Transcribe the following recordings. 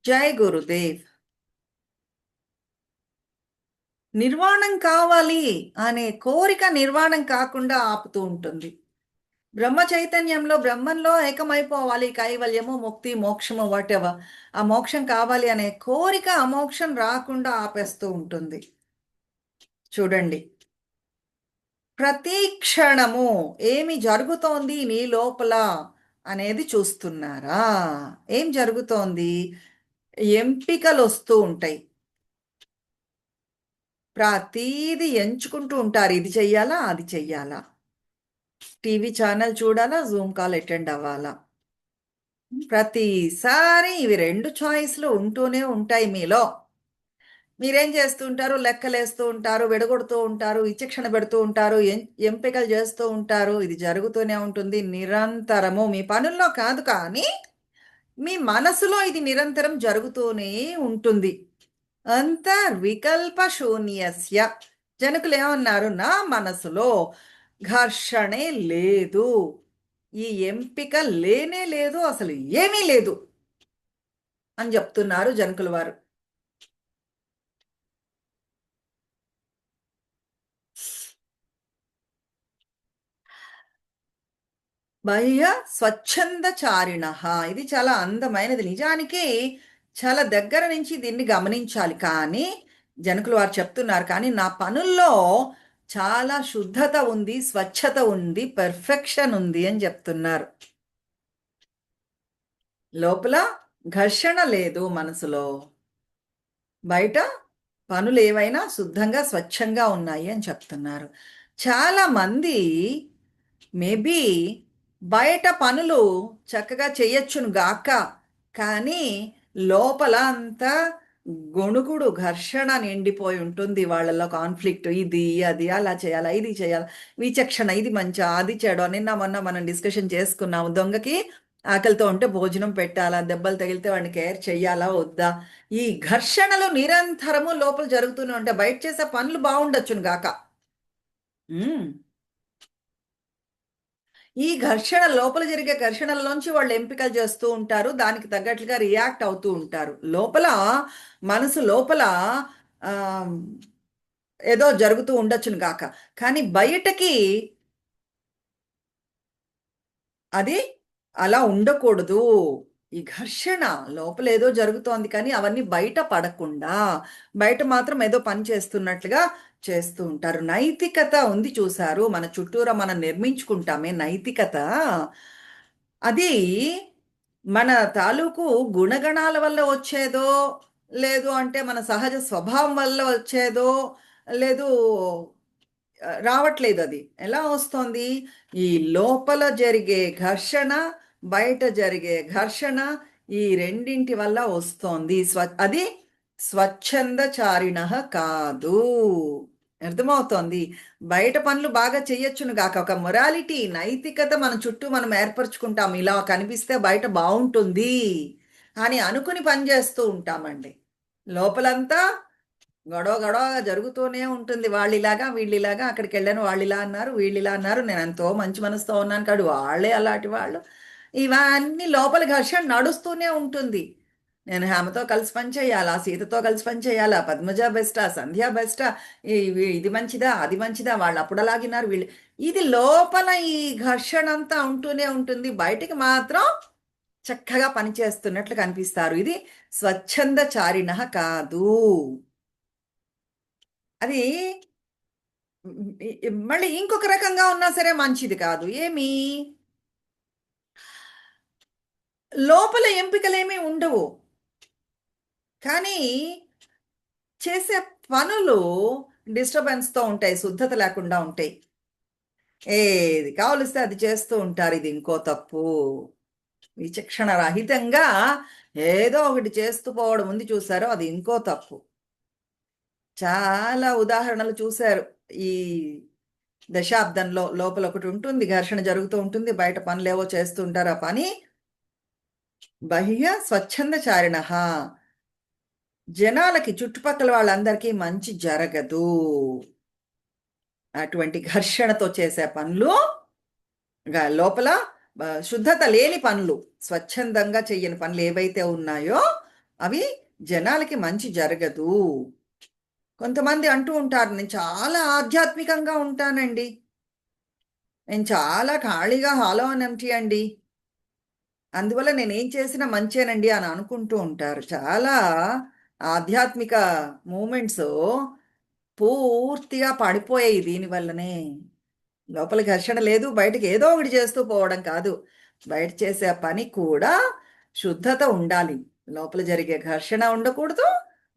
జై గురుదేవ్. నిర్వాణం కావాలి అనే కోరిక నిర్వాణం కాకుండా ఆపుతూ ఉంటుంది. బ్రహ్మ చైతన్యంలో బ్రహ్మంలో ఏకమైపోవాలి, కైవల్యము, ముక్తి, మోక్షము, వాటెవర్ ఆ మోక్షం కావాలి అనే కోరిక ఆ మోక్షం రాకుండా ఆపేస్తూ ఉంటుంది. చూడండి, ప్రతి క్షణము ఏమి జరుగుతోంది నీ లోపల అనేది చూస్తున్నారా? ఏం జరుగుతోంది? ఎంపికలు వస్తూ ఉంటాయి. ప్రతీది ఎంచుకుంటూ ఉంటారు. ఇది చెయ్యాలా, అది చెయ్యాలా, టీవీ ఛానల్ చూడాలా, జూమ్ కాల్ అటెండ్ అవ్వాలా. ప్రతిసారి ఇవి రెండు చాయిస్లు ఉంటూనే ఉంటాయి మీలో. మీరేం చేస్తూ ఉంటారు? లెక్కలేస్తూ ఉంటారు, విడగొడుతూ ఉంటారు, విచక్షణ పెడుతూ ఉంటారు, ఎంపికలు చేస్తూ ఉంటారు. ఇది జరుగుతూనే ఉంటుంది నిరంతరము. మీ పనుల్లో కాదు కానీ మీ మనసులో ఇది నిరంతరం జరుగుతూనే ఉంటుంది. అంతర్వికల్ప శూన్యస్య. జనకులు ఏమన్నారు? నా మనసులో ఘర్షణే లేదు, ఈ ఎంపిక లేనే లేదు, అసలు ఏమీ లేదు అని చెప్తున్నారు జనకుల వారు. బాహ్య స్వచ్ఛందచారిణ. ఇది చాలా అందమైనది. నిజానికి చాలా దగ్గర నుంచి దీన్ని గమనించాలి. కానీ జనకులు వారు చెప్తున్నారు, కానీ నా పనుల్లో చాలా శుద్ధత ఉంది, స్వచ్ఛత ఉంది, పెర్ఫెక్షన్ ఉంది అని చెప్తున్నారు. లోపల ఘర్షణ లేదు మనసులో, బయట పనులు ఏవైనా శుద్ధంగా స్వచ్ఛంగా ఉన్నాయి అని చెప్తున్నారు. చాలా మంది మేబీ బయట పనులు చక్కగా చేయొచ్చును గాక, కానీ లోపల అంతా గొణుగుడు, ఘర్షణ నిండిపోయి ఉంటుంది. వాళ్ళలో కాన్ఫ్లిక్ట్, ఇది అది అలా చేయాలా, ఇది చేయాలా, విచక్షణ, ఇది మంచా, అది చెడు. నిన్న మొన్న మనం డిస్కషన్ చేసుకున్నాము. దొంగకి ఆకలితో ఉంటే భోజనం పెట్టాలా, దెబ్బలు తగిలితే వాడిని కేర్ చెయ్యాలా వద్దా. ఈ ఘర్షణలు నిరంతరము లోపల జరుగుతూనే ఉంటాయి. బయట చేసే పనులు బాగుండొచ్చును గాక. ఈ ఘర్షణ, లోపల జరిగే ఘర్షణల్లోంచి వాళ్ళు ఎంపికలు చేస్తూ ఉంటారు, దానికి తగ్గట్లుగా రియాక్ట్ అవుతూ ఉంటారు. లోపల మనసు లోపల ఆ, ఏదో జరుగుతూ ఉండొచ్చును గాక, కానీ బయటకి అది అలా ఉండకూడదు. ఈ ఘర్షణ లోపల ఏదో జరుగుతోంది, కానీ అవన్నీ బయట పడకుండా బయట మాత్రం ఏదో పని చేస్తున్నట్లుగా చేస్తూ ఉంటారు. నైతికత ఉంది చూసారు, మన చుట్టూరా మనం నిర్మించుకుంటామే నైతికత. అది మన తాలూకు గుణగణాల వల్ల వచ్చేదో, లేదు అంటే మన సహజ స్వభావం వల్ల వచ్చేదో, లేదు, రావట్లేదు. అది ఎలా వస్తోంది? ఈ లోపల జరిగే ఘర్షణ, బయట జరిగే ఘర్షణ, ఈ రెండింటి వల్ల వస్తోంది. అది స్వచ్ఛందచారిణ కాదు. అర్థమవుతోంది? బయట పనులు బాగా చెయ్యొచ్చును గాక, ఒక మొరాలిటీ, నైతికత మన చుట్టూ మనం ఏర్పరచుకుంటాం. ఇలా కనిపిస్తే బయట బాగుంటుంది అని అనుకుని పని చేస్తూ ఉంటామండి. లోపలంతా గొడవ గొడవ జరుగుతూనే ఉంటుంది. వాళ్ళిలాగా వీళ్ళిలాగా, అక్కడికి వెళ్ళాను వాళ్ళు ఇలా అన్నారు, వీళ్ళు ఇలా అన్నారు, నేను ఎంతో మంచి మనసుతో ఉన్నాను కాదు, వాళ్ళే అలాంటి వాళ్ళు. ఇవన్నీ లోపల ఘర్షణ నడుస్తూనే ఉంటుంది. నేను హేమతో కలిసి పని చేయాలా, సీతతో కలిసి పని చేయాలా, పద్మజ బెస్టా, సంధ్య బెస్టా, ఇది మంచిదా, అది మంచిదా, వాళ్ళు అప్పుడు అలాగినారు, వీళ్ళు. ఇది లోపల ఈ ఘర్షణ అంతా ఉంటూనే ఉంటుంది. బయటికి మాత్రం చక్కగా పనిచేస్తున్నట్లు కనిపిస్తారు. ఇది స్వచ్ఛంద చారిణ కాదు. అది మళ్ళీ ఇంకొక రకంగా ఉన్నా సరే మంచిది కాదు. ఏమి, లోపల ఎంపికలేమీ ఉండవు, కానీ చేసే పనులు డిస్టర్బెన్స్తో ఉంటాయి, శుద్ధత లేకుండా ఉంటాయి. ఏది కావలిస్తే అది చేస్తూ ఉంటారు. ఇది ఇంకో తప్పు. విచక్షణ రహితంగా ఏదో ఒకటి చేస్తూ పోవడం ఉంది చూసారో, అది ఇంకో తప్పు. చాలా ఉదాహరణలు చూశారు ఈ దశాబ్దంలో. లోపల ఒకటి ఉంటుంది, ఘర్షణ జరుగుతూ ఉంటుంది, బయట పనులేవో చేస్తూ ఉంటారు. ఆ పని బాహ్య స్వచ్ఛందచారిణ, జనాలకి, చుట్టుపక్కల వాళ్ళందరికీ మంచి జరగదు. అటువంటి ఘర్షణతో చేసే పనులు, లోపల శుద్ధత లేని పనులు, స్వచ్ఛందంగా చెయ్యని పనులు ఏవైతే ఉన్నాయో అవి జనాలకి మంచి జరగదు. కొంతమంది అంటూ ఉంటారు, నేను చాలా ఆధ్యాత్మికంగా ఉంటానండి, నేను చాలా ఖాళీగా హాలో అని ఎంప్టీ అండి, అందువల్ల నేనేం చేసినా మంచేనండి అని అనుకుంటూ ఉంటారు. చాలా ఆధ్యాత్మిక మూమెంట్స్ పూర్తిగా పడిపోయాయి దీనివల్లనే. లోపల ఘర్షణ లేదు, బయటకి ఏదో ఒకటి చేస్తూ పోవడం కాదు. బయట చేసే పని కూడా శుద్ధత ఉండాలి. లోపల జరిగే ఘర్షణ ఉండకూడదు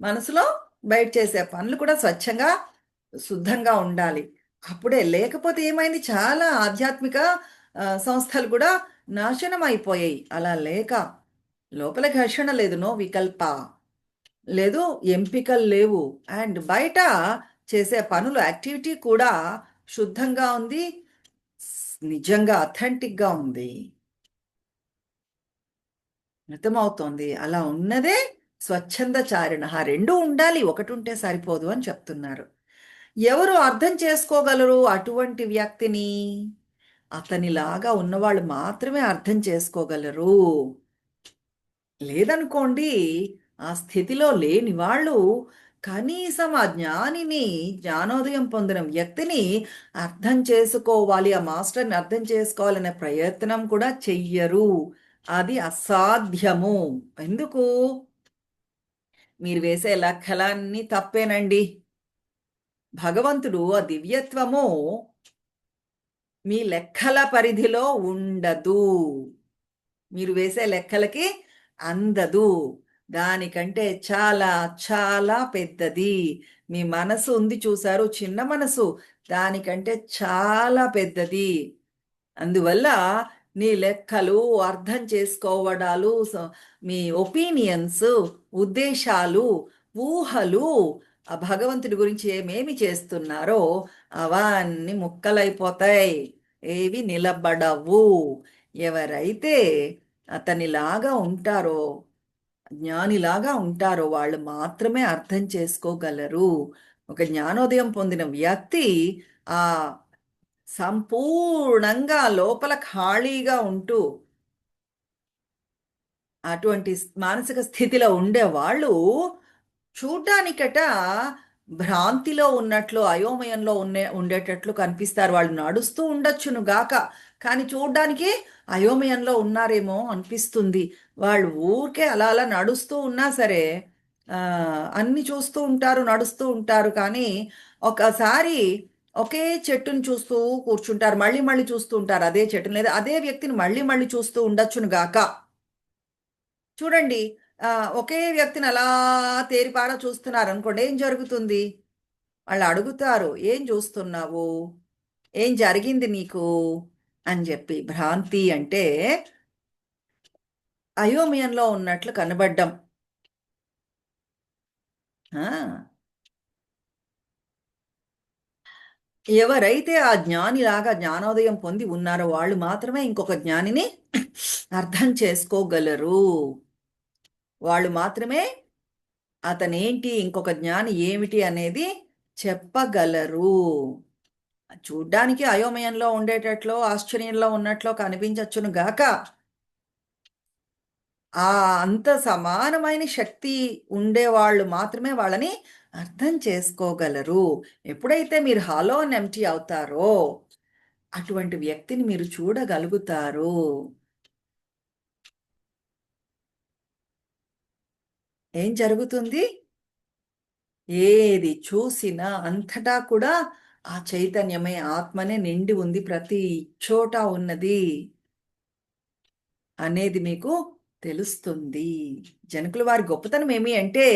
మనసులో. బయట చేసే పనులు కూడా స్వచ్ఛంగా, శుద్ధంగా ఉండాలి. అప్పుడే, లేకపోతే ఏమైంది, చాలా ఆధ్యాత్మిక సంస్థలు కూడా నాశనం అయిపోయాయి. అలా లేక లోపల ఘర్షణ లేదు, నో వికల్ప లేదు, ఎంపికలు లేవు, అండ్ బయట చేసే పనులు యాక్టివిటీ కూడా శుద్ధంగా ఉంది, నిజంగా అథెంటిక్గా ఉంది. అర్థమవుతోంది. అలా ఉన్నదే స్వచ్ఛంద చారిణ. ఆ రెండు ఉండాలి, ఒకటి ఉంటే సరిపోదు అని చెప్తున్నారు. ఎవరు అర్థం చేసుకోగలరు అటువంటి వ్యక్తిని? అతనిలాగా ఉన్నవాళ్ళు మాత్రమే అర్థం చేసుకోగలరు. లేదనుకోండి, ఆ స్థితిలో లేని వాళ్ళు కనీసం ఆ జ్ఞానిని, జ్ఞానోదయం పొందిన వ్యక్తిని అర్థం చేసుకోవాలి, ఆ మాస్టర్ని అర్థం చేసుకోవాలనే ప్రయత్నం కూడా చెయ్యరు. అది అసాధ్యము. ఎందుకు? మీరు వేసే లెక్కలన్నీ తప్పేనండి. భగవంతుడు ఆ దివ్యత్వము మీ లెక్కల పరిధిలో ఉండదు. మీరు వేసే లెక్కలకి అందదు. దానికంటే చాలా చాలా పెద్దది. మీ మనసు ఉంది చూసారు, చిన్న మనసు, దానికంటే చాలా పెద్దది. అందువల్ల నీ లెక్కలు, అర్థం చేసుకోవడాలు, మీ ఒపీనియన్స్, ఉద్దేశాలు, ఊహలు ఆ భగవంతుడి గురించి ఏమేమి చేస్తున్నారో అవన్నీ ముక్కలైపోతాయి, ఏవి నిలబడవు. ఎవరైతే అతనిలాగా ఉంటారో, జ్ఞానిలాగా ఉంటారో వాళ్ళు మాత్రమే అర్థం చేసుకోగలరు. ఒక జ్ఞానోదయం పొందిన వ్యక్తి ఆ సంపూర్ణంగా లోపల ఖాళీగా ఉంటూ అటువంటి మానసిక స్థితిలో ఉండేవాళ్ళు చూడ్డానికట భ్రాంతిలో ఉన్నట్లు, అయోమయంలో ఉండేటట్లు కనిపిస్తారు. వాళ్ళు నడుస్తూ ఉండొచ్చును గాక, కానీ చూడ్డానికి అయోమయంలో ఉన్నారేమో అనిపిస్తుంది. వాళ్ళు ఊరికే అలా అలా నడుస్తూ ఉన్నా సరే అన్ని చూస్తూ ఉంటారు, నడుస్తూ ఉంటారు, కానీ ఒకసారి ఒకే చెట్టుని చూస్తూ కూర్చుంటారు, మళ్ళీ మళ్ళీ చూస్తూ ఉంటారు అదే చెట్టుని, లేదా అదే వ్యక్తిని మళ్ళీ మళ్ళీ చూస్తూ ఉండొచ్చును గాక. చూడండి, ఒకే వ్యక్తిని అలా తేరిపారా చూస్తున్నారు అనుకోండి, ఏం జరుగుతుంది? వాళ్ళు అడుగుతారు, ఏం చూస్తున్నావు, ఏం జరిగింది నీకు అని చెప్పి. భ్రాంతి అంటే అయోమయంలో ఉన్నట్లు కనబడ్డం. ఆ, ఎవరైతే ఆ జ్ఞానిలాగా జ్ఞానోదయం పొంది ఉన్నారో వాళ్ళు మాత్రమే ఇంకొక జ్ఞానిని అర్థం చేసుకోగలరు. వాళ్ళు మాత్రమే అతనేంటి, ఇంకొక జ్ఞాని ఏమిటి అనేది చెప్పగలరు. చూడ్డానికి అయోమయంలో ఉండేటట్లో, ఆశ్చర్యంలో ఉన్నట్లో కనిపించచ్చును గాక, ఆ అంత సమానమైన శక్తి ఉండేవాళ్ళు మాత్రమే వాళ్ళని అర్థం చేసుకోగలరు. ఎప్పుడైతే మీరు హాలో అండ్ ఎంప్టీ అవుతారో అటువంటి వ్యక్తిని మీరు చూడగలుగుతారు. ఏం జరుగుతుంది? ఏది చూసినా అంతటా కూడా ఆ చైతన్యమే, ఆత్మనే నిండి ఉంది, ప్రతి చోట ఉన్నది అనేది మీకు తెలుస్తుంది. జనకుల వారి గొప్పతనం ఏమి అంటే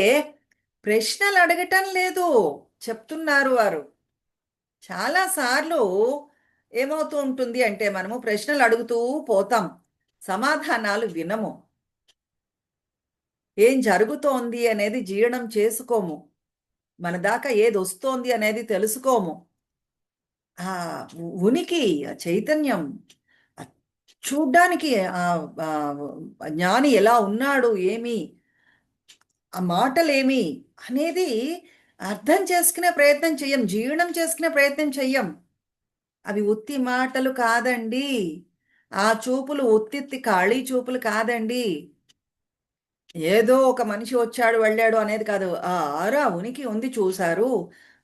ప్రశ్నలు అడగటం లేదు, చెప్తున్నారు వారు. చాలాసార్లు ఏమవుతూ ఉంటుంది అంటే మనము ప్రశ్నలు అడుగుతూ పోతాం, సమాధానాలు వినము, ఏం జరుగుతోంది అనేది జీర్ణం చేసుకోము, మన దాకా ఏది వస్తోంది అనేది తెలుసుకోము. ఆ ఉనికి, ఆ చైతన్యం, ఆ చూడ్డానికి, ఆ ఆ జ్ఞాని ఎలా ఉన్నాడు, ఏమి, ఆ మాటలేమి అనేది అర్థం చేసుకునే ప్రయత్నం చెయ్యం, జీర్ణం చేసుకునే ప్రయత్నం చెయ్యం. అవి ఉత్తి మాటలు కాదండి. ఆ చూపులు ఉత్తిత్తి ఖాళీ చూపులు కాదండి. ఏదో ఒక మనిషి వచ్చాడు వెళ్ళాడు అనేది కాదు. ఆ ఆరా ఉనికి ఉంది చూశారు.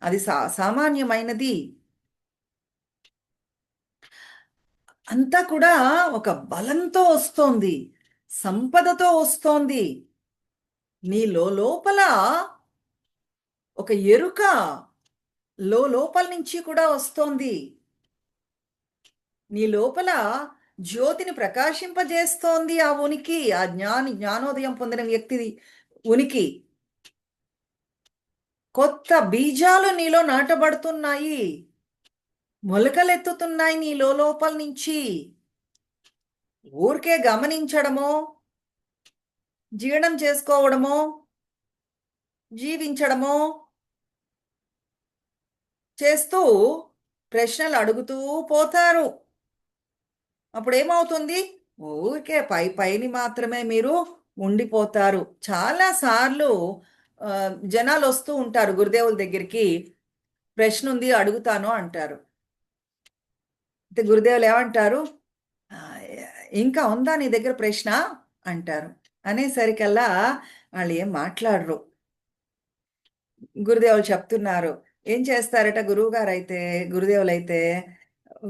అది సామాన్యమైనది. అంతా కూడా ఒక బలంతో వస్తోంది. సంపదతో వస్తోంది. నీలో లోపల ఒక ఎరుక లోపల నుంచి కూడా వస్తోంది. నీ లోపల జ్యోతిని ప్రకాశింపజేస్తోంది ఆ ఉనికి. ఆ జ్ఞానోదయం పొందిన వ్యక్తిది ఉనికి. కొత్త బీజాలు నీలో నాటబడుతున్నాయి. మొలకలెత్తుతున్నాయి నీ లోపల నుంచి. ఊరికే గమనించడమో, జీర్ణం చేసుకోవడమో, జీవించడమో చేస్తూ ప్రశ్నలు అడుగుతూ పోతారు. అప్పుడేమవుతుంది? ఊరికే పైని మాత్రమే మీరు ఉండిపోతారు. చాలా సార్లు జనాలు వస్తూ ఉంటారు గురుదేవుల దగ్గరికి. ప్రశ్న ఉంది అడుగుతాను అంటారు. అయితే గురుదేవులు ఏమంటారు? "ఆ, ఇంకా ఉందా నీ దగ్గర ప్రశ్న అంటారు. అనేసరికల్లా వాళ్ళు ఏం మాట్లాడరు. గురుదేవులు చెప్తున్నారు. ఏం చేస్తారట గురువుగారైతే, గురుదేవులైతే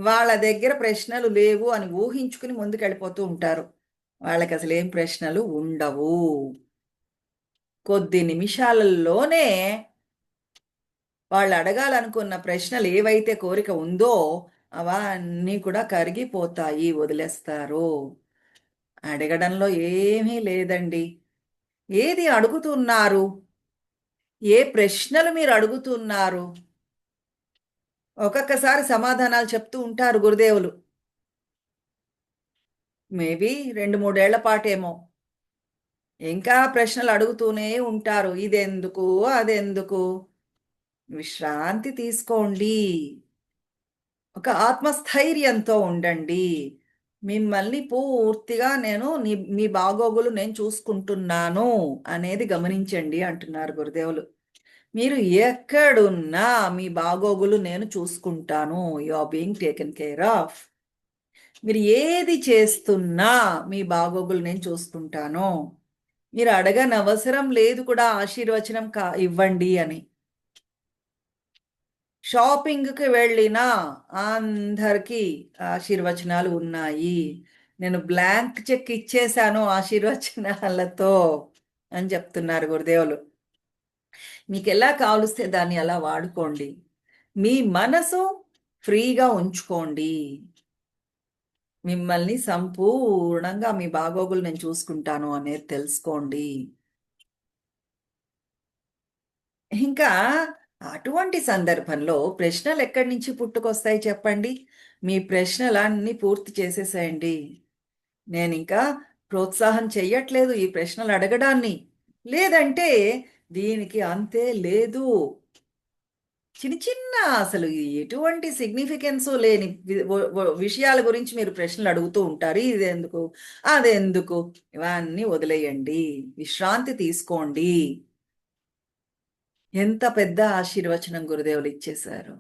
వాళ్ళ దగ్గర ప్రశ్నలు లేవు అని ఊహించుకుని ముందుకెళ్ళిపోతూ ఉంటారు. వాళ్ళకసలేం ప్రశ్నలు ఉండవు. కొద్ది నిమిషాలలోనే వాళ్ళు అడగాలనుకున్న ప్రశ్నలు ఏవైతే కోరిక ఉందో అవన్నీ కూడా కరిగిపోతాయి, వదిలేస్తారు. అడగడంలో ఏమీ లేదండి. ఏది అడుగుతున్నారు? ఏ ప్రశ్నలు మీరు అడుగుతున్నారు? ఒక్కొక్కసారి సమాధానాలు చెప్తూ ఉంటారు గురుదేవులు. మేబీ 2, 3 ఏళ్ల పాటేమో. ఇంకా ప్రశ్నలు అడుగుతూనే ఉంటారు. ఇదెందుకు? అదెందుకు? విశ్రాంతి తీసుకోండి. ఒక ఆత్మస్థైర్యంతో ఉండండి. మిమ్మల్ని పూర్తిగా మీ బాగోగులు నేను చూసుకుంటున్నాను అనేది గమనించండి అంటున్నారు గురుదేవులు. మీరు ఎక్కడున్నా మీ బాగోగులు నేను చూసుకుంటాను. You are being taken care of. మీరు ఏది చేస్తున్నా మీ బాగోగులు నేను చూసుకుంటాను. మీరు అడగనవసరం లేదు కూడా ఆశీర్వచనం ఇవ్వండి అని. షాపింగ్‌కి వెళ్ళినా అందరికీ ఆశీర్వచనాలు ఉన్నాయి. నేను బ్లాంక్ చెక్ ఇచ్చేశాను ఆశీర్వచనాలతో అని చెప్తున్నారు గురుదేవులు. మీకెలా కావలిస్తే దాన్ని అలా వాడుకోండి. మీ మనసు ఫ్రీగా ఉంచుకోండి. మిమ్మల్ని సంపూర్ణంగా మీ బాగోగులు నేను చూసుకుంటాను అనేది తెలుసుకోండి. ఇంకా అటువంటి సందర్భంలో ప్రశ్నలు ఎక్కడి నుంచి పుట్టుకొస్తాయి చెప్పండి? మీ ప్రశ్నలన్నీ పూర్తి చేసేసేయండి. నేనింకా ప్రోత్సాహం చెయ్యట్లేదు ఈ ప్రశ్నలు అడగడాన్ని. లేదంటే దీనికి అంతే లేదు. చిన్న చిన్న అసలు ఎటువంటి సిగ్నిఫికెన్సు లేని విషయాల గురించి మీరు ప్రశ్నలు అడుగుతూ ఉంటారు. ఇదెందుకు? అదెందుకు? ఇవన్నీ వదిలేయండి. విశ్రాంతి తీసుకోండి. ఎంత పెద్ద ఆశీర్వచనం గురుదేవులు ఇచ్చేశారు.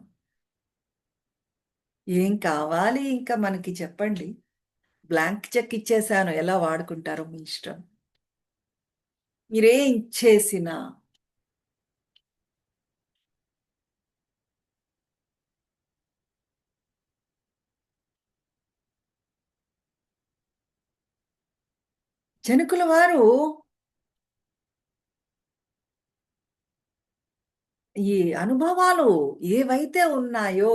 ఏం కావాలి ఇంకా మనకి చెప్పండి? బ్లాంక్ చెక్ ఇచ్చేశాను. ఎలా వాడుకుంటారో మీ ఇష్టం. మీరేం చేసినా జనకుల వారు ఈ అనుభవాలు ఏవైతే ఉన్నాయో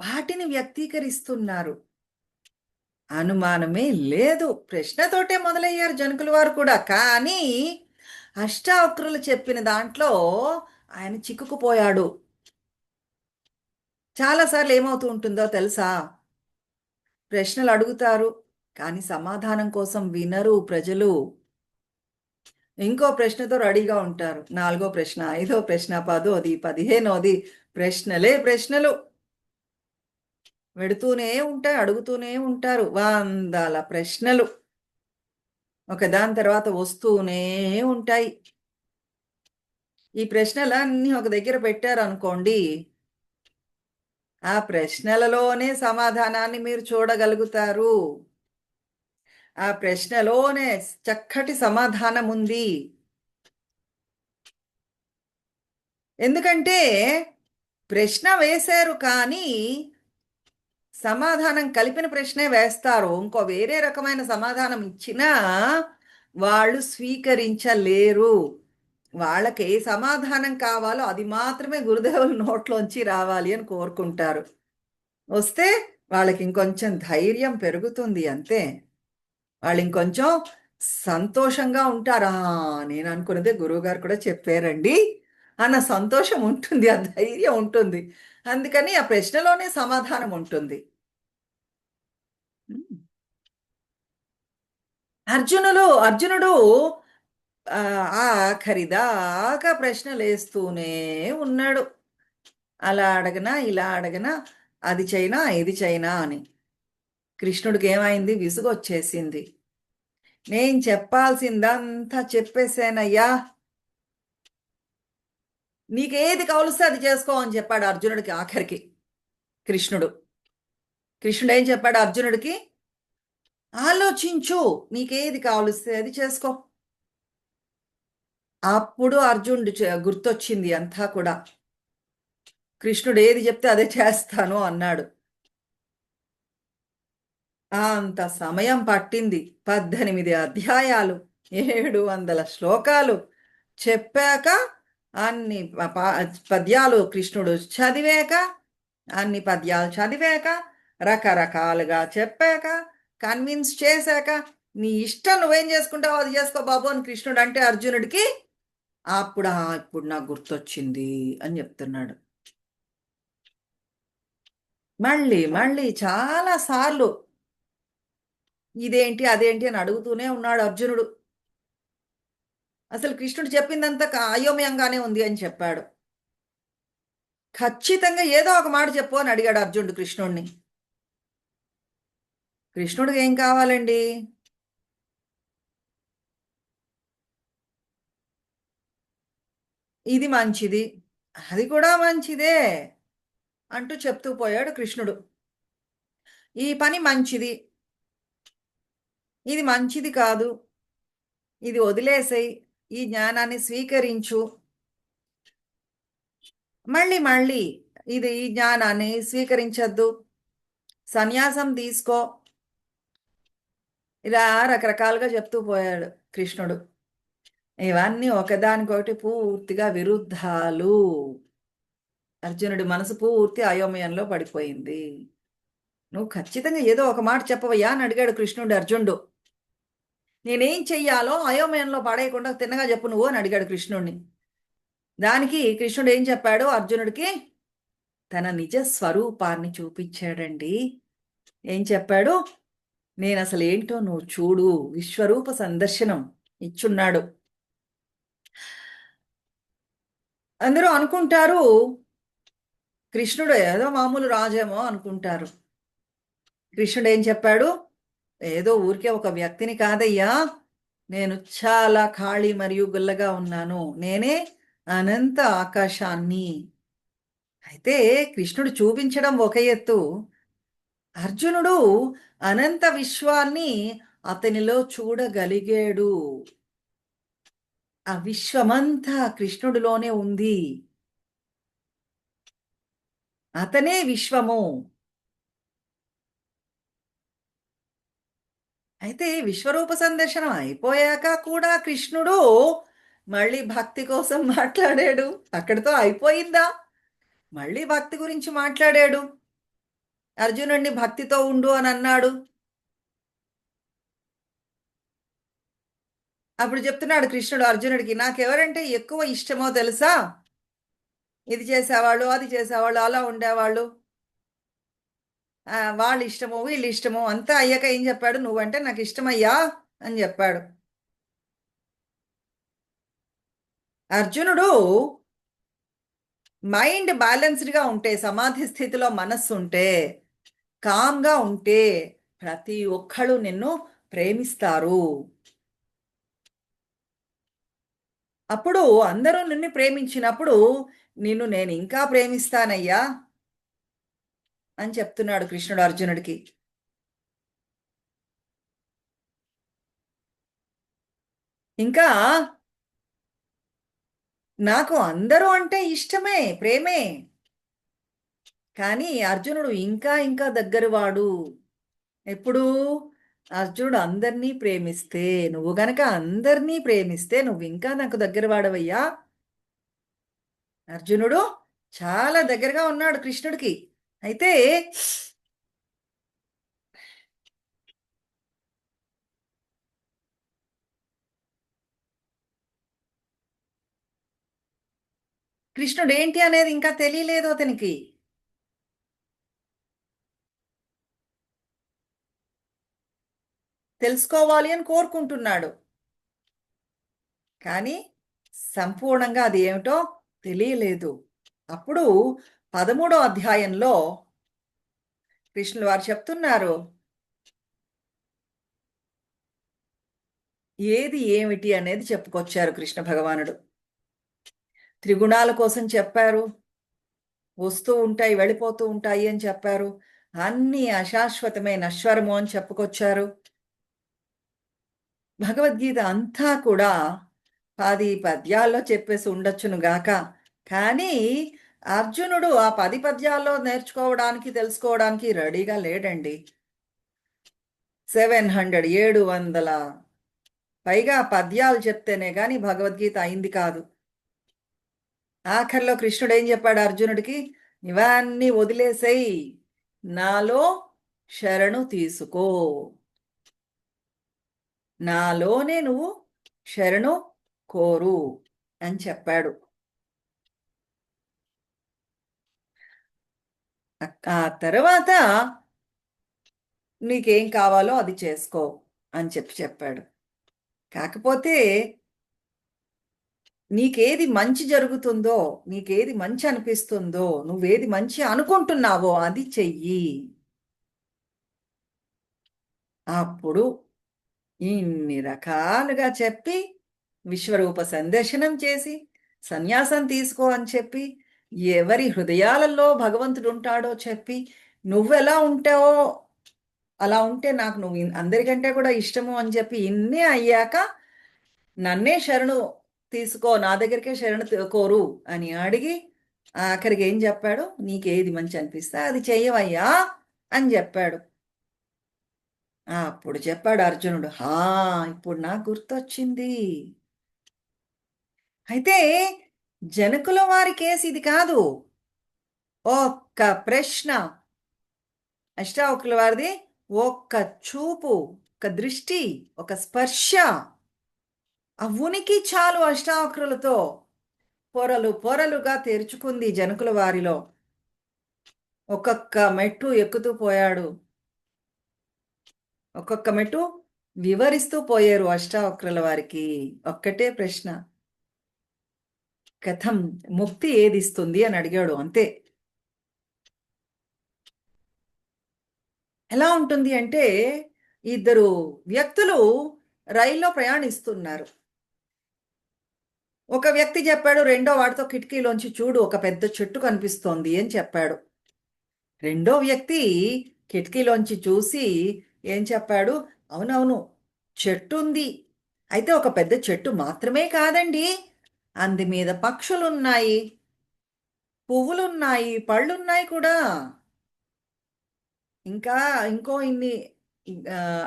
వాటిని వ్యక్తీకరిస్తున్నారు. అనుమానమే లేదు. ప్రశ్నతోటే మొదలయ్యారు జనకుల వారు కూడా. కానీ అష్టావక్రులు చెప్పిన దాంట్లో ఆయన చిక్కుకుపోయాడు. చాలా సార్లు ఏమవుతూ ఉంటుందో తెలుసా? ప్రశ్నలు అడుగుతారు. కానీ సమాధానం కోసం వినరు ప్రజలు. ఇంకో ప్రశ్నతో రెడీగా ఉంటారు. నాలుగో ప్రశ్న, ఐదో ప్రశ్న, పదోది, 15ఓది ప్రశ్నలే ప్రశ్నలు. వెడుతూనే ఉంటాయి. అడుగుతూనే ఉంటారు. వందల ప్రశ్నలు. ఒకదాని తర్వాత వస్తూనే ఉంటాయి. ఈ ప్రశ్నలన్నీ ఒక దగ్గర పెట్టారనుకోండి, ఆ ప్రశ్నలలోనే సమాధానాన్ని మీరు చూడగలుగుతారు. ఆ ప్రశ్నలోనే చక్కటి సమాధానం ఉంది. ఎందుకంటే ప్రశ్న వేశారు కానీ సమాధానం కలిపిన ప్రశ్నే వేస్తారు. ఇంకో వేరే రకమైన సమాధానం ఇచ్చినా వాళ్ళు స్వీకరించలేరు. వాళ్ళకి ఏ సమాధానం కావాలో అది మాత్రమే గురుదేవుల నోట్లోంచి రావాలి అని కోరుకుంటారు. వస్తే వాళ్ళకి ఇంకొంచెం ధైర్యం పెరుగుతుంది అంతే. వాళ్ళు ఇంకొంచెం సంతోషంగా ఉంటారు. నేను అనుకున్నదే గురువుగారు కూడా చెప్పారండి అన్న సంతోషం ఉంటుంది, ఆ ధైర్యం ఉంటుంది. అందుకని ఆ ప్రశ్నలోనే సమాధానం ఉంటుంది. అర్జునుడు ఆఖరి దాకా ప్రశ్నలేస్తూనే ఉన్నాడు. అలా అడగనా, ఇలా అడగనా, అది చైనా, ఇది చైనా అని. కృష్ణుడికి ఏమైంది? విసుగొచ్చేసింది. నేను చెప్పాల్సిందంతా చెప్పేశానయ్యా, నీకేది కావలిస్తే అది చేసుకో అని చెప్పాడు అర్జునుడికి ఆఖరికి. కృష్ణుడు కృష్ణుడు ఏం చెప్పాడు అర్జునుడికి? ఆలోచించు, నీకేది కావలిస్తే అది చేసుకో. అప్పుడు అర్జునుడు గుర్తొచ్చింది అంతా కూడా. కృష్ణుడు ఏది చెప్తే అదే చేస్తాను అన్నాడు. అంత సమయం పట్టింది. 18 అధ్యాయాలు, 700 శ్లోకాలు చెప్పాక, అన్ని పద్యాలు కృష్ణుడు చదివాక, అన్ని పద్యాలు చదివాక, రకరకాలుగా చెప్పాక, కన్విన్స్ చేశాక, నీ ఇష్టం నువ్వేం చేసుకుంటావో అది చేసుకో బాబు అని కృష్ణుడు అంటే అర్జునుడికి అప్పుడు ఇప్పుడు నాకు గుర్తొచ్చింది అని చెప్తున్నాడు. మళ్ళీ మళ్ళీ చాలా సార్లు ఇదేంటి అదేంటి అని అడుగుతూనే ఉన్నాడు అర్జునుడు. అసలు కృష్ణుడు చెప్పిందంతా అయోమయంగానే ఉంది అని చెప్పాడు. ఖచ్చితంగా ఏదో ఒక మాట చెప్పు అని అడిగాడు అర్జునుడు కృష్ణుడిని. కృష్ణుడికి ఏం కావాలండి? ఇది మంచిది, అది కూడా మంచిదే అంటూ చెప్తూ పోయాడు కృష్ణుడు. ఈ పని మంచిది, ఇది మంచిది కాదు, ఇది వదిలేసేయి, ఈ జ్ఞానాన్ని స్వీకరించు. మళ్ళీ మళ్ళీ ఇది ఈ జ్ఞానాన్ని స్వీకరించద్దు, సన్యాసం తీసుకో, ఇలా రకరకాలుగా చెప్తూ పోయాడు కృష్ణుడు. ఇవన్నీ ఒకదానికొకటి పూర్తిగా విరుద్ధాలు. అర్జునుడి మనసు పూర్తి అయోమయంలో పడిపోయింది. నువ్వు ఖచ్చితంగా ఏదో ఒక మాట చెప్పవయ్యా అని అడిగాడు కృష్ణుడు అర్జునుడు. నేనేం చెయ్యాలో అయోమయంలో పడేయకుండా తిన్నగా చెప్పు నువ్వు అని అడిగాడు కృష్ణుడిని. దానికి కృష్ణుడు ఏం చెప్పాడు అర్జునుడికి? తన నిజ స్వరూపాన్ని చూపించాడండి. ఏం చెప్పాడు? నేను అసలు ఏంటో నువ్వు చూడు, విశ్వరూప సందర్శనం ఇచ్చున్నాడు. అందరూ అనుకుంటారు కృష్ణుడు ఏదో మామూలు రాజేమో అనుకుంటారు. కృష్ణుడు ఏం చెప్పాడు? ఏదో ఊరికే ఒక వ్యక్తిని కాదయ్యా, నేను చాలా ఖాళీ మరియు గుల్లగా ఉన్నాను, నేనే అనంత ఆకాశాన్ని. అయితే కృష్ణుడు చూపించడం ఒక ఎత్తు, అర్జునుడు అనంత విశ్వాన్ని అతనిలో చూడగలిగాడు. ఆ విశ్వమంతా కృష్ణుడిలోనే ఉంది, అతనే విశ్వము. అయితే విశ్వరూప సందర్శనం అయిపోయాక కూడా కృష్ణుడు మళ్ళీ భక్తి కోసం మాట్లాడాడు. అక్కడితో అయిపోయిందా? మళ్ళీ భక్తి గురించి మాట్లాడాడు. అర్జునుడిని భక్తితో ఉండు అని అన్నాడు. అప్పుడు చెప్తున్నాడు కృష్ణుడు అర్జునుడికి, నాకెవరంటే ఎక్కువ ఇష్టమో తెలుసా? ఇది చేసేవాళ్ళు, అది చేసేవాళ్ళు, అలా ఉండేవాళ్ళు, వాళ్ళ ఇష్టము, వీళ్ళ ఇష్టము అంతా అయ్యాక ఏం చెప్పాడు? నువ్వంటే నాకు ఇష్టమయ్యా అని చెప్పాడు. అర్జునుడు మైండ్ బ్యాలెన్స్డ్గా ఉంటే, సమాధి స్థితిలో మనస్సు ఉంటే, కామ్గా ఉంటే ప్రతి ఒక్కళ్ళు నిన్ను ప్రేమిస్తారు. అప్పుడు అందరూ నిన్ను ప్రేమించినప్పుడు నిన్ను నేను ఇంకా ప్రేమిస్తానయ్యా అని చెప్తున్నాడు కృష్ణుడు అర్జునుడికి. ఇంకా నాకు అందరూ అంటే ఇష్టమే, ప్రేమే. కానీ అర్జునుడు ఇంకా ఇంకా దగ్గరవాడు. ఎప్పుడు అర్జునుడు అందరినీ ప్రేమిస్తే, నువ్వు గనక అందరినీ ప్రేమిస్తే నువ్వు ఇంకా నాకు దగ్గరవాడవయ్యా. అర్జునుడు చాలా దగ్గరగా ఉన్నాడు కృష్ణుడికి. అయితే కృష్ణుడు ఏంటి అనేది ఇంకా తెలియలేదు అతనికి. తెలుసుకోవాలి అని కోరుకుంటున్నాడు. కానీ సంపూర్ణంగా అది ఏమిటో తెలియలేదు. అప్పుడు 13వ అధ్యాయంలో కృష్ణుల వారు చెప్తున్నారు, ఏది ఏమిటి అనేది చెప్పుకొచ్చారు కృష్ణ భగవానుడు. త్రిగుణాల కోసం చెప్పారు, వస్తూ ఉంటాయి వెళ్ళిపోతూ ఉంటాయి అని చెప్పారు. అన్నీ అశాశ్వతమే, నశ్వరము అని చెప్పుకొచ్చారు. భగవద్గీత అంతా కూడా 10 పద్యాల్లో చెప్పేసి ఉండొచ్చును గాక. కానీ అర్జునుడు ఆ 10 పద్యాల్లో నేర్చుకోవడానికి తెలుసుకోవడానికి రెడీగా లేడండి. 700 పైగా పద్యాలు చెప్తేనే గాని భగవద్గీత అయింది కాదు. ఆఖరిలో కృష్ణుడు ఏం చెప్పాడు అర్జునుడికి? ఇవన్నీ వదిలేసేయి, నాలో శరణు తీసుకో, నాలోనే నువ్వు శరణు కోరు అని చెప్పాడు. ఆ తర్వాత నీకేం కావాలో అది చేసుకో అని చెప్పాడు. కాకపోతే నీకేది మంచి జరుగుతుందో, నీకేది మంచి అనిపిస్తుందో, నువ్వేది మంచి అనుకుంటున్నావో అది చెయ్యి. అప్పుడు ఇన్ని రకాలుగా చెప్పి విశ్వరూప సందర్శనం చేసి సన్యాసం తీసుకో అని చెప్పి ఎవరి హృదయాలలో భగవంతుడు ఉంటాడో చెప్పి నువ్వెలా ఉంటావో అలా ఉంటే నాకు నువ్వు అందరికంటే కూడా ఇష్టము అని చెప్పి ఇన్ని అయ్యాక నన్నే శరణు తీసుకో, నా దగ్గరికే శరణు కోరు అని అడిగి ఆఖరికి ఏం చెప్పాడు? నీకేది మంచి అనిపిస్తే అది చెయ్యవయ్యా అని చెప్పాడు. అప్పుడు చెప్పాడు అర్జునుడు, ఇప్పుడు నాకు గుర్తొచ్చింది. అయితే జనకుల వారి కేసు ఇది కాదు. ఒక్క ప్రశ్న, అష్టావకుల వారిది ఒక్క చూపు, ఒక దృష్టి, ఒక స్పర్శ, ఆ ఉనికి చాలు అష్టావక్రులతో పొరలు పొరలుగా తెరుచుకుంది జనకుల వారిలో. ఒక్కొక్క మెట్టు ఎక్కుతూ పోయాడు, ఒక్కొక్క మెట్టు వివరిస్తూ పోయారు అష్టావక్రుల వారికి. ఒక్కటే ప్రశ్న, కథం, ముక్తి ఏదిస్తుంది అని అడిగాడు, అంతే. ఎలా ఉంటుంది అంటే, ఇద్దరు వ్యక్తులు రైల్లో ప్రయాణిస్తున్నారు. ఒక వ్యక్తి చెప్పాడు రెండో వాడితో, కిటికీలోంచి చూడు ఒక పెద్ద చెట్టు కనిపిస్తోంది అని చెప్పాడు. రెండో వ్యక్తి కిటికీలోంచి చూసి ఏం చెప్పాడు? అవునవును, చెట్టు ఉంది. అయితే ఒక పెద్ద చెట్టు మాత్రమే కాదండి, అంది మీద పక్షులున్నాయి, పువ్వులున్నాయి, పళ్ళున్నాయి కూడా. ఇంకా ఇంకో ఇన్ని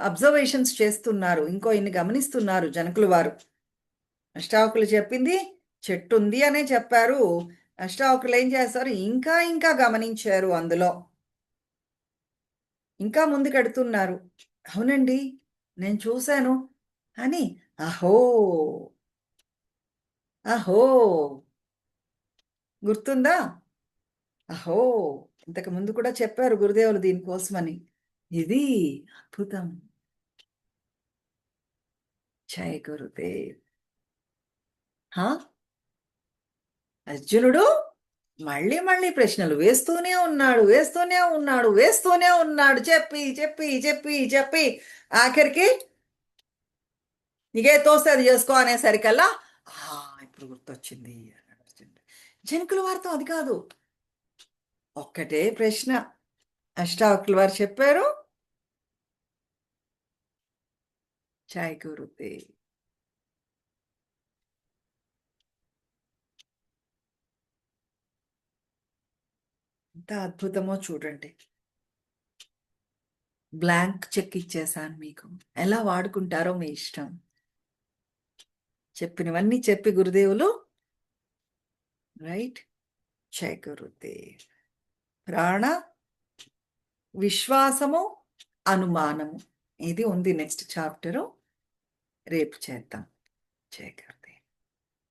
అబ్జర్వేషన్స్ చేస్తున్నారు, ఇంకో ఇన్ని గమనిస్తున్నారు జనకులు వారు. అష్టావకులు చెప్పింది చెట్టు ఉంది అనే చెప్పారు. అష్టావకులు ఏం చేస్తారు? ఇంకా ఇంకా గమనించారు అందులో, ఇంకా ముందుకెడుతున్నారు. అవునండి, నేను చూశాను అని. అహో, అహో, గుర్తుందా? అహో, ఇంతకు ముందు కూడా చెప్పారు గురుదేవులు దీనికోసమని. ఇది అద్భుతం. జయ గురుదేవ్. హా, అర్జునుడు మళ్ళీ మళ్ళీ ప్రశ్నలు వేస్తూనే ఉన్నాడు, వేస్తూనే ఉన్నాడు, వేస్తూనే ఉన్నాడు, చెప్పి చెప్పి చెప్పి చెప్పి ఆఖరికి నీకే తోస్తే అది చేసుకో అనేసరికల్లా ఇప్పుడు గుర్తొచ్చింది అన్నాడు అర్జునుడు. జనకుల వారితో అది కాదు, ఒక్కటే ప్రశ్న. అష్టావకుల వారు చెప్పారు, జై గురుదేవ్. ఎంత అద్భుతమో చూడండి. బ్లాంక్ చెక్ ఇచ్చేసాను మీకు. ఎలా వాడుకుంటారో మీ ఇష్టం. చెప్పినవన్నీ చెప్పి గురుదేవులు రైట్. జై గురుదేవ్. ప్రాణ, విశ్వాసము, అనుమానము, ఇది ఉంది నెక్స్ట్ చాప్టరు. రేపు చేద్దాం. జై గురు.